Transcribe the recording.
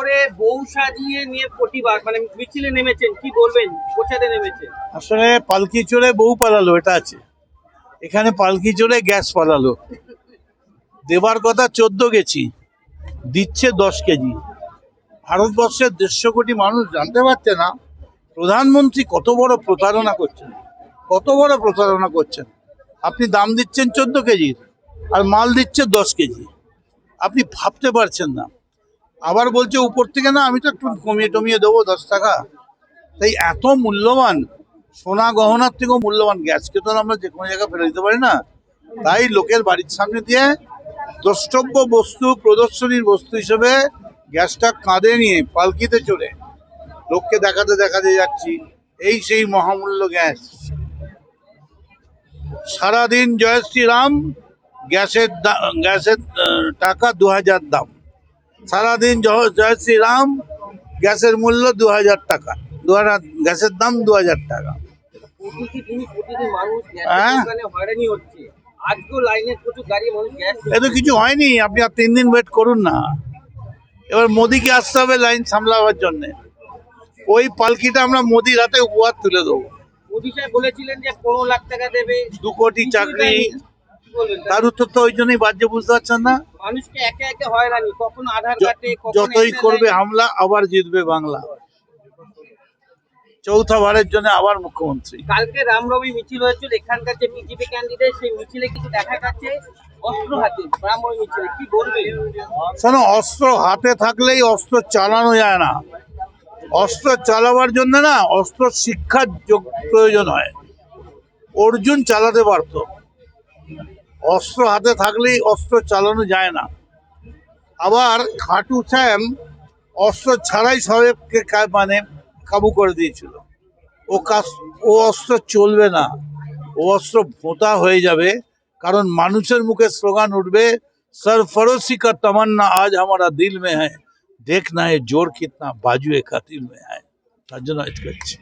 করে বউ সাজিয়ে নিয়ে প্রতিবাদ মানে মিছিলে নেমেছেন, কি বলবেন? কোথাতে নেমেছেন? আসলে পালকি চড়ে বউ পালালো, এটা আছে। এখানে পালকি চড়ে গ্যাস পালালো। দেবার কথা 14 গেছি, দিচ্ছে 10 কেজি। ভারতবর্ষের 150 কোটি মানুষ জানতে পারছে না প্রধানমন্ত্রী কত বড় প্রতারণা করছেন, কত বড় প্রতারণা করছেন। আপনি দাম দিচ্ছেন 14 কেজির আর মাল দিচ্ছে 10 কেজি। আপনি ভাবতে পারছেন না। আবার বলছে উপর থেকে না, আমি তো একটু কমিয়ে টমিয়ে দেবো 10 টাকা। তাই এত মূল্যবান সোনা গহনার থেকেও মূল্যবান গ্যাসকে তো আমরা যে কোনো জায়গায় ফেলে দিতে পারি না। তাই লোকের বাড়ির সামনে দিয়ে দ্রষ্টব্য বস্তু, প্রদর্শনীর বস্তু হিসেবে গ্যাসটা কাঁধে নিয়ে পালকিতে চড়ে লোককে দেখাতে দেখাতে যাচ্ছি। এই সেই মহামূল্য গ্যাস। সারাদিন জয় শ্রীরাম, গ্যাসের টাকা 2000 দাম। সারাদিন জয় শ্রীরাম, গ্যাসের মূল্য 2000 টাকা। গ্যাসের দাম 2000 টাকা। প্রতিদিন মানুষ হ্যাঁ, হয়রানি হচ্ছে। আজকেও লাইনে প্রচুর গাড়ি মানুষ গ্যাস। এত কিছু হয়নি, আপনি আর 3 দিন ওয়েট করুন না। এবার মোদিকে আসতে হবে লাইন সামলাবার জন্য। ওই পালকিটা আমরা মোদির হাতে উপহার তুলে দেবো। মোদি সাহেব বলেছিলেন যে 15 লাখ টাকা দেবে, 2 কোটি চাকরি। তার উত্তর তো ওই জন্যই বাজে, বুঝতে পারছেন না। মানুষকে একে একে হয়রানি, কখনো আধার কার্ডে, যতই করবে হামলা, আবার জিতবে বাংলা। চৌথাবারের জন্য আবার মুখ্যমন্ত্রী। কালকে রামনবমী মিছিল হয়েছিল, এখানকার যে বিজেপি ক্যান্ডিডেট, সেই মিছিলে কিছু দেখা যাচ্ছে অস্ত্র হাতে রামনবমী মিছিলে, কি বলবেন? শোনো, অস্ত্র হাতে থাকলেই অস্ত্র চালানো যায় না। অস্ত্র চালাবার জন্য না অস্ত্র শিক্ষার প্রয়োজন হয়। অর্জুন চালাতে পারতো। অস্ত্র হাতে থাকলেই অস্ত্র চালানো যায় না। আবার খাটু শ্যাম অস্ত্র ছাড়াই সবাইকে মানে কাবু করে দিয়েছিল। ও অস্ত্র চলবে না। ও অস্ত্র ভোঁতা হয়ে যাবে। কারণ মানুষের মুখে স্লোগান উঠবে, সরফরোশি কা তমন্না আজ हमारा दिल में है, देखना है जोर कितना बाजुए कातिल में है। তার জন্য করছি।